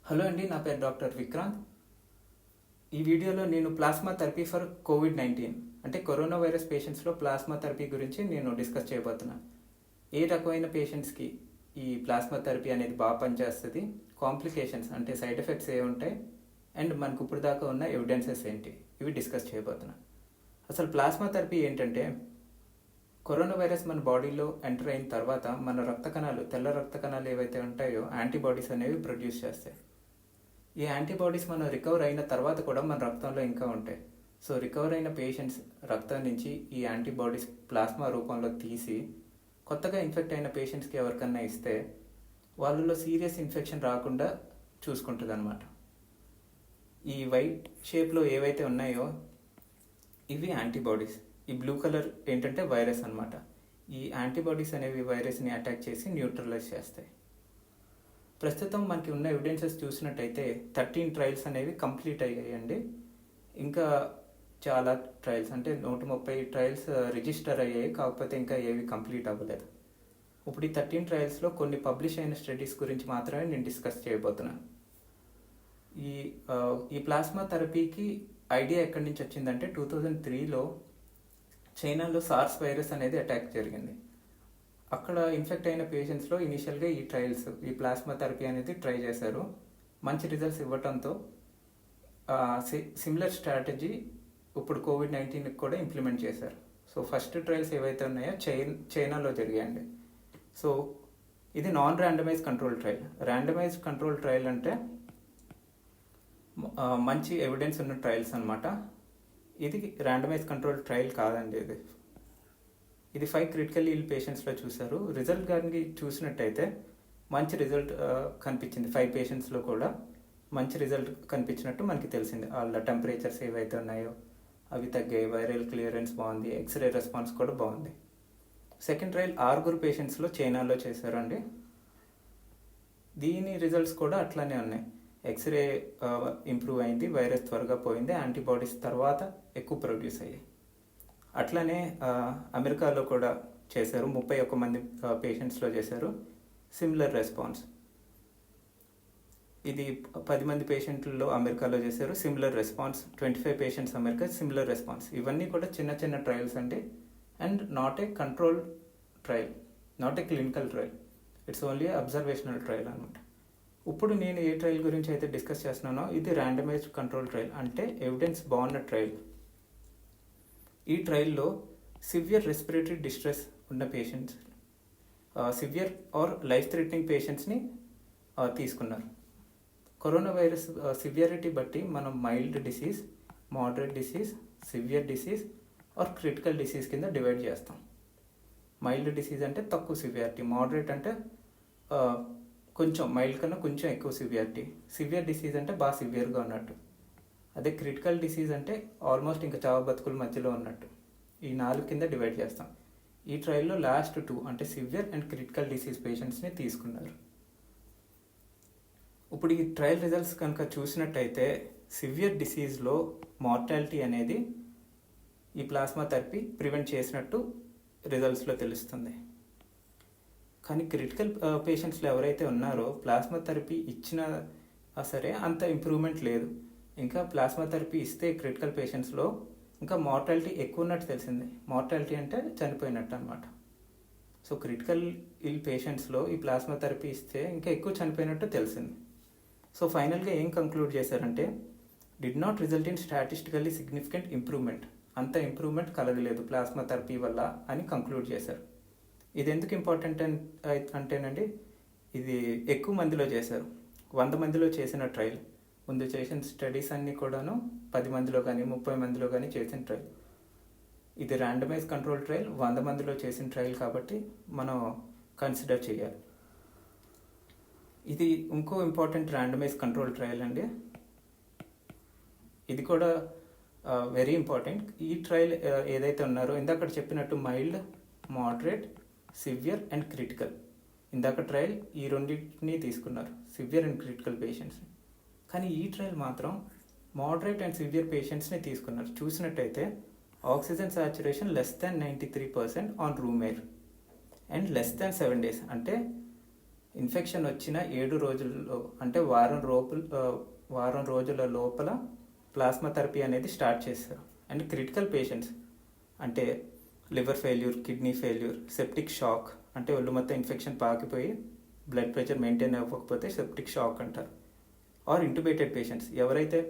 Hello అండి, నా పేరు డాక్టర్ విక్రాంత్. ఈ వీడియోలో నేను ప్లాస్మా థెరపీ ఫర్ కోవిడ్-19 అంటే కరోనా వైరస్ పేషెంట్స్లో ప్లాస్మా థెరపీ గురించి నేను డిస్కస్ చేయబోతున్నాను. ఏ రకమైన పేషెంట్స్కి ఈ ప్లాస్మా థెరపీ అనేది బాగా పనిచేస్తుంది, కాంప్లికేషన్స్ అంటే సైడ్ ఎఫెక్ట్స్ ఏ ఉంటాయి, అండ్ మనకు ఇప్పుడు దాకా ఉన్న ఎవిడెన్సెస్ ఏంటి, ఇవి డిస్కస్ చేయబోతున్నాను. అసలు ప్లాస్మా థెరపీ ఏంటంటే, కరోనా వైరస్ మన బాడీలో ఎంటర్ అయిన తర్వాత మన రక్త కణాలు, తెల్ల రక్త కణాలు ఏవైతే ఉంటాయో యాంటీబాడీస్ అనేవి ప్రొడ్యూస్ చేస్తాయి. ఈ యాంటీబాడీస్ మనం రికవర్ అయిన తర్వాత కూడా మన రక్తంలో ఇంకా ఉంటాయి. సో రికవర్ అయిన పేషెంట్స్ రక్తం నుంచి ఈ యాంటీబాడీస్ ప్లాస్మా రూపంలో తీసి కొత్తగా ఇన్ఫెక్ట్ అయిన పేషెంట్స్కి ఎవరికన్నా ఇస్తే వాళ్ళలో సీరియస్ ఇన్ఫెక్షన్ రాకుండా చూసుకుంటుంది అనమాట. ఈ వైట్ షేప్లో ఏవైతే ఉన్నాయో ఇవి యాంటీబాడీస్. ఈ బ్లూ కలర్ ఏంటంటే వైరస్ అనమాట. ఈ యాంటీబాడీస్ అనేవి వైరస్ని అటాక్ చేసి న్యూట్రలైజ్ చేస్తాయి. ప్రస్తుతం మనకి ఉన్న ఎవిడెన్సెస్ చూసినట్టయితే 13 ట్రయల్స్ అనేవి కంప్లీట్ అయ్యాయండి. ఇంకా చాలా ట్రయల్స్ అంటే 130 ట్రయల్స్ రిజిస్టర్ అయ్యాయి, కాకపోతే ఇంకా ఏవి కంప్లీట్ అవ్వలేదు. ఇప్పుడు ఈ 13 ట్రయల్స్లో కొన్ని పబ్లిష్ అయిన స్టడీస్ గురించి మాత్రమే నేను డిస్కస్ చేయబోతున్నాను. ఈ ప్లాస్మా థెరపీకి ఐడియా ఎక్కడి నుంచి వచ్చిందంటే 2003లో చైనాలో సార్స్ వైరస్ అనేది అటాక్ జరిగింది. అక్కడ ఇన్ఫెక్ట్ అయిన పేషెంట్స్లో ఇనీషియల్గా ఈ ప్లాస్మా థెరపీ అనేది ట్రై చేశారు. మంచి రిజల్ట్స్ ఇవ్వడంతో సిమిలర్ స్ట్రాటజీ ఇప్పుడు కోవిడ్-19కి కూడా ఇంప్లిమెంట్ చేశారు. సో ఫస్ట్ ట్రయల్స్ ఏవైతే ఉన్నాయో చైనాలో జరిగాయండి. సో ఇది non randomise control trial. Randomise control trial అంటే మంచి ఎవిడెన్స్ ఉన్న ట్రయల్స్ అనమాట. ఇది ర్యాండమైజ్ కంట్రోల్ ట్రయల్ కాదండి. ఇది 5 క్రిటికల్ ఇల్ పేషెంట్స్లో చూశారు. రిజల్ట్ కానీ చూసినట్టయితే మంచి రిజల్ట్ కనిపించింది. 5 పేషెంట్స్లో కూడా మంచి రిజల్ట్ కనిపించినట్టు మనకి తెలిసింది. వాళ్ళ టెంపరేచర్స్ ఏవైతే ఉన్నాయో అవి తగ్గాయి, వైరల్ క్లియరెన్స్ బాగుంది, ఎక్స్రే రెస్పాన్స్ కూడా బాగుంది. సెకండ్ ట్రయల్ 6 పేషెంట్స్లో చైనాలో చేశారండి. దీని రిజల్ట్స్ కూడా అట్లానే ఉన్నాయి. ఎక్స్రే ఇంప్రూవ్ అయింది, వైరస్ త్వరగా పోయింది, యాంటీబాడీస్ తర్వాత ఎక్కువ ప్రొడ్యూస్ అయ్యాయి. అట్లనే అమెరికాలో కూడా చేశారు. 31 మంది పేషెంట్స్లో చేశారు. Similar response. ఇది 10 మంది పేషెంట్లలో అమెరికాలో చేశారు. Similar response. 25 patients America, similar response. ఇవన్నీ కూడా చిన్న చిన్న ట్రయల్స్ అండి. And not a control trial, not a clinical trial. It's only observational trial అనమాట. ఇప్పుడు నేను ఏ ట్రయల్ గురించి అయితే డిస్కస్ చేస్తున్నానో ఇది ర్యాండమైజ్డ్ కంట్రోల్ ట్రయల్, అంటే ఎవిడెన్స్ బాగున్న ట్రయల్. ఈ ట్రయల్లో సివియర్ రెస్పిరేటరీ డిస్ట్రెస్ ఉన్న patients, severe or life threatening పేషెంట్స్ని తీసుకున్నారు. కరోనా వైరస్ సివియారిటీ బట్టి మనం mild disease, moderate disease, severe disease or critical disease కింద డివైడ్ చేస్తాం. మైల్డ్ డిసీజ్ అంటే తక్కువ సివియారిటీ, మోడరేట్ అంటే కొంచెం మైల్డ్ కన్నా కొంచెం ఎక్కువ సివియారిటీ, సివియర్ డిసీజ్ అంటే బాగా సివియర్గా ఉన్నట్టు, అదే క్రిటికల్ డిసీజ్ అంటే ఆల్మోస్ట్ ఇంకా చావు బతుకుల మధ్యలో ఉన్నట్టు. ఈ 4 కింద డివైడ్ చేస్తాం. ఈ ట్రయల్లో లాస్ట్ 2 అంటే సివియర్ అండ్ క్రిటికల్ డిసీజ్ పేషెంట్స్ని తీసుకున్నారు. ఇప్పుడు ఈ ట్రయల్ రిజల్ట్స్ కనుక చూసినట్టయితే సివియర్ డిసీజ్లో మార్టాలిటీ అనేది ఈ ప్లాస్మా థెరపీ ప్రివెంట్ చేసినట్టు రిజల్ట్స్లో తెలుస్తుంది. కానీ క్రిటికల్ పేషెంట్స్లో ఎవరైతే ఉన్నారో ప్లాస్మా థెరపీ ఇచ్చినా సరే అంత ఇంప్రూవ్మెంట్ లేదు. ఇంకా ప్లాస్మా థెరపీ ఇస్తే క్రిటికల్ పేషెంట్స్లో ఇంకా మార్టాలిటీ ఎక్కువ ఉన్నట్టు తెలిసింది. మార్టాలిటీ అంటే చనిపోయినట్టు అనమాట. సో క్రిటికల్ ఇల్ పేషెంట్స్లో ఈ ప్లాస్మా థెరపీ ఇస్తే ఇంకా ఎక్కువ చనిపోయినట్టు తెలిసింది. సో ఫైనల్గా ఏం కంక్లూడ్ చేశారంటే did not result in statistically significant improvement, అంత ఇంప్రూవ్మెంట్ కలగలేదు ప్లాస్మా థెరపీ వల్ల అని కంక్లూడ్ చేశారు. ఇది ఎందుకు ఇంపార్టెంట్ అంటేనండి, ఇది ఎక్కువ మందిలో చేశారు. 100 మందిలో చేసిన ట్రయల్. ముందు చేసిన స్టడీస్ అన్నీ కూడాను 10 మందిలో కానీ 30 మందిలో కానీ చేసిన ట్రయల్. ఇది ర్యాండమైజ్ కంట్రోల్ ట్రయల్, 100 మందిలో చేసిన ట్రయల్ కాబట్టి మనం కన్సిడర్ చేయాలి. ఇది ఇంకో ఇంపార్టెంట్ ర్యాండమైజ్ కంట్రోల్ ట్రయల్ అండి. ఇది కూడా వెరీ ఇంపార్టెంట్. ఈ ట్రయల్ ఏదైతే ఉన్నారో ఇందాక చెప్పినట్టు mild, moderate, severe and critical. ఇందాక ట్రయల్ ఈ రెండింటిని తీసుకున్నారు, సివియర్ అండ్ క్రిటికల్ పేషెంట్స్ని. కానీ ఈ ట్రయల్ మాత్రం మోడరేట్ అండ్ సివియర్ పేషెంట్స్ని తీసుకున్నారు. చూసినట్టయితే oxygen saturation <93% on room air and <7 days అంటే ఇన్ఫెక్షన్ వచ్చిన 7 రోజుల్లో అంటే వారం రోజుల లోపల ప్లాస్మా థెరపీ అనేది స్టార్ట్ చేస్తారు. అండ్ క్రిటికల్ పేషెంట్స్ అంటే liver failure, kidney failure, septic shock అంటే ఒళ్ళు మొత్తం ఇన్ఫెక్షన్ పాకిపోయి బ్లడ్ ప్రెషర్ మెయింటైన్ అవ్వకపోతే సెప్టిక్ షాక్ అంటారు. ఆర్ ఇంటుబేటెడ్ పేషెంట్స్ ఎవరైతే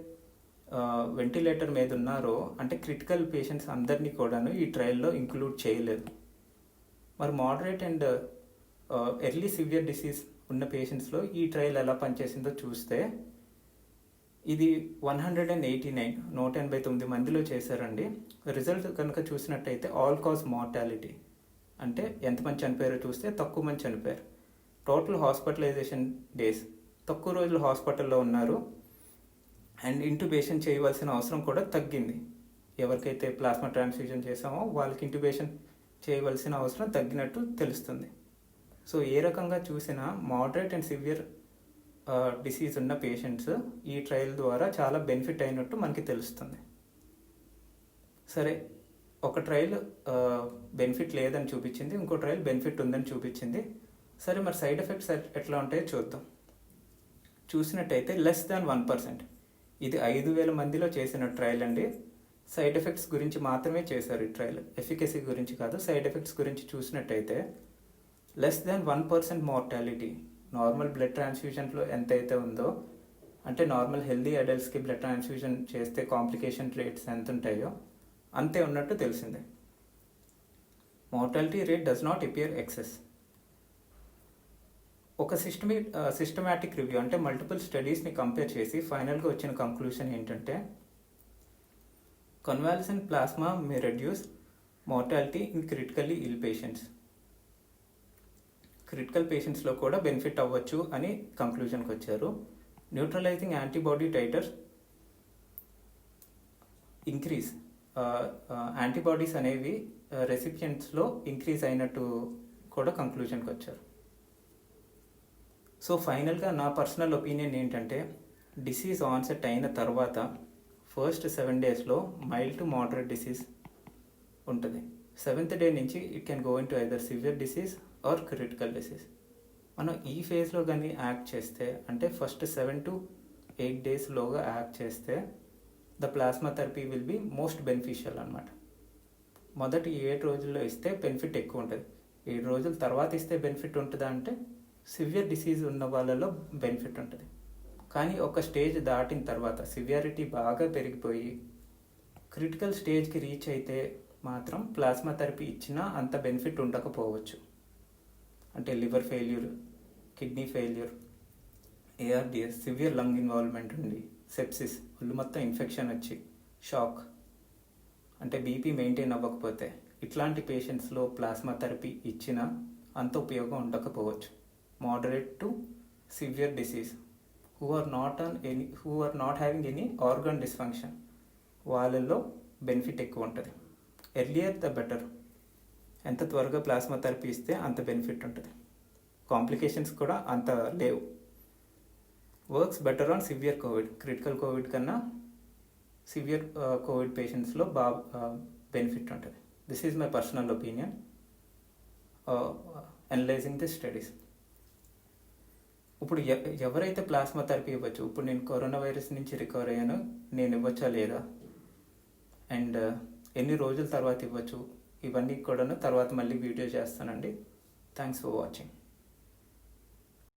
వెంటిలేటర్ మీద ఉన్నారో అంటే క్రిటికల్ పేషెంట్స్ అందరినీ కూడాను ఈ ట్రయల్లో ఇంక్లూడ్ చేయలేదు. మరి moderate and early severe disease ఉన్న పేషెంట్స్లో ఈ ట్రయల్ ఎలా పనిచేసిందో చూస్తే ఇది 189 మందిలో చేశారండి. రిజల్ట్ కనుక చూసినట్టయితే ఆల్ కాజ్ మార్టాలిటీ అంటే ఎంతమంది చనిపోయారో చూస్తే తక్కువ మంది చనిపోయారు. టోటల్ హాస్పిటలైజేషన్ డేస్ తక్కువ రోజులు హాస్పిటల్లో ఉన్నారు. అండ్ ఇంట్యుబేషన్ చేయవలసిన అవసరం కూడా తగ్గింది. ఎవరికైతే ప్లాస్మా ట్రాన్స్ఫ్యూజన్ చేసామో వాళ్ళకి ఇంట్యుబేషన్ చేయవలసిన అవసరం తగ్గినట్టు తెలుస్తుంది. సో ఏ రకంగా చూసినా మోడరేట్ అండ్ సివియర్ డిసీజ్ ఉన్న పేషెంట్స్ ఈ ట్రయల్ ద్వారా చాలా బెనిఫిట్ అయినట్టు మనకి తెలుస్తుంది. సరే, ఒక ట్రయల్ బెనిఫిట్ లేదని చూపించింది, ఇంకో ట్రయల్ బెనిఫిట్ ఉందని చూపించింది. సరే, మరి సైడ్ ఎఫెక్ట్స్ ఎట్లా ఉంటాయో చూద్దాం. చూసినట్టయితే లెస్ దాన్ 1%. ఇది 5,000 మందిలో చేసిన ట్రయల్ అండి. సైడ్ ఎఫెక్ట్స్ గురించి మాత్రమే చేశారు ఈ ట్రయల్, ఎఫికసీ గురించి కాదు. సైడ్ ఎఫెక్ట్స్ గురించి చూసినట్టయితే less than 1% mortality. Normal blood ట్రాన్స్ఫ్యూజన్లో ఎంతైతే ఉందో అంటే నార్మల్ హెల్దీ అడల్ట్స్కి బ్లడ్ ట్రాన్స్ఫ్యూజన్ చేస్తే కాంప్లికేషన్ రేట్స్ ఎంత ఉంటాయో అంతే ఉన్నట్టు తెలిసిందే. Mortality rate does not appear excess. ఒక సిస్టమాటిక్ రివ్యూ అంటే మల్టిపుల్ స్టడీస్ని కంపేర్ చేసి ఫైనల్గా వచ్చిన కంక్లూషన్ ఏంటంటే convalescent plasma may reduce mortality in critically ill patients. Critical పేషెంట్స్లో కూడా బెనిఫిట్ అవ్వచ్చు అని కంక్లూజన్కి వచ్చారు. Neutralising antibody titers increase, antibodies అనేవి రెసిపియెంట్స్లో ఇంక్రీజ్ అయినట్టు కూడా కంక్లూజన్కి వచ్చారు. సో ఫైనల్గా నా పర్సనల్ ఒపీనియన్ ఏంటంటే డిసీజ్ ఆన్సెట్ అయిన తర్వాత ఫస్ట్ 7 డేస్లో మైల్డ్ టు మోడరేట్ డిసీజ్ ఉంటుంది. 7th డే నుంచి it can go in to either severe disease or critical disease. మనం ఈ ఫేజ్లో కానీ యాక్ట్ చేస్తే అంటే ఫస్ట్ 7 to 8 డేస్లోగా యాక్ట్ చేస్తే the plasma therapy will be most beneficial అనమాట. మొదటి 7 రోజుల్లో ఇస్తే బెనిఫిట్ ఎక్కువ ఉంటుంది. 7 రోజుల తర్వాత ఇస్తే బెనిఫిట్ ఉంటుందా అంటే సివియర్ డిసీజ్ ఉన్న వాళ్ళలో బెనిఫిట్ ఉంటుంది. కానీ ఒక స్టేజ్ దాటిన తర్వాత సివియారిటీ బాగా పెరిగిపోయి క్రిటికల్ స్టేజ్కి రీచ్ అయితే మాత్రం ప్లాస్మా థెరపీ ఇచ్చినా అంత బెనిఫిట్ ఉండకపోవచ్చు. అంటే liver failure, kidney failure, ARDS, severe lung involvement ఉండి, సెప్సిస్, ఒళ్ళు మొత్తం ఇన్ఫెక్షన్ వచ్చి, షాక్ అంటే బీపీ మెయింటైన్ అవ్వకపోతే ఇట్లాంటి పేషెంట్స్లో ప్లాస్మా థెరపీ ఇచ్చినా అంత ఉపయోగం ఉండకపోవచ్చు. Moderate to severe disease who are not having any organ dysfunction వాళ్ళల్లో బెనిఫిట్ ఎక్కువ ఉంటుంది. Earlier the better. ఎంత త్వరగా ప్లాస్మా థెరపీ ఇస్తే అంత బెనిఫిట్ ఉంటుంది. కాంప్లికేషన్స్ కూడా అంత లేవు. Works better on severe Covid. Critical Covid కన్నా సివియర్ కోవిడ్ పేషెంట్స్లో బాగా బెనిఫిట్ ఉంటుంది. This is my personal opinion analysing the studies. ఇప్పుడు ఎవరైతే ప్లాస్మా థెరపీ ఇవ్వచ్చు, ఇప్పుడు నేను కరోనా వైరస్ నుంచి రికవర్ అయ్యాను, నేను ఇవ్వచ్చా లేదా, అండ్ ఎన్ని రోజుల తర్వాత ఇవ్వచ్చు, ఇవన్నీ కూడా తర్వాత మళ్ళీ వీడియో చేస్తానండి. Thanks for watching.